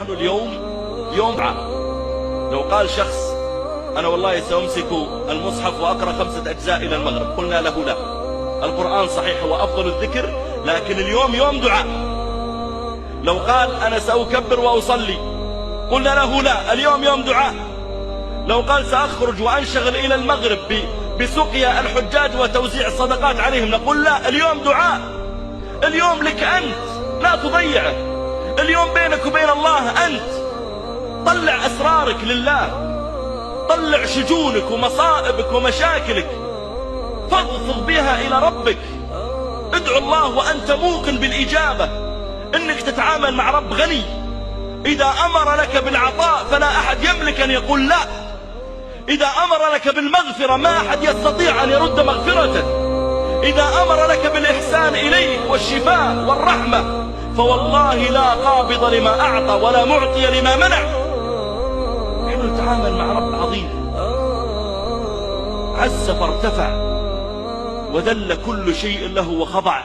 نحن اليوم يوم دعاء. لو قال شخص أنا والله سأمسك المصحف وأقرأ 5 أجزاء إلى المغرب، قلنا له لا، القرآن صحيح هو أفضل الذكر، لكن اليوم يوم دعاء. لو قال أنا سأكبر وأصلي، قلنا له لا، اليوم يوم دعاء. لو قال سأخرج وأنشغل إلى المغرب بسقيا الحجاج وتوزيع الصدقات عليهم، نقول لا، اليوم دعاء. اليوم لك أنت، لا تضيعه. اليوم بينك وبين الله أنت. طلع أسرارك لله، طلع شجونك ومصائبك ومشاكلك، فاضفض بها إلى ربك. ادعو الله وأنت موقن بالإجابة، إنك تتعامل مع رب غني. إذا أمر لك بالعطاء فلا أحد يملك أن يقول لا. إذا أمر لك بالمغفرة ما أحد يستطيع أن يرد مغفرته. إذا أمر لك بالإحسان إليك والشفاء والرحمة فوالله لا قابض لما أعطى ولا معطي لما منع. نحن نتعامل مع رب عظيم، عز فارتفع وذل كل شيء له وخضع.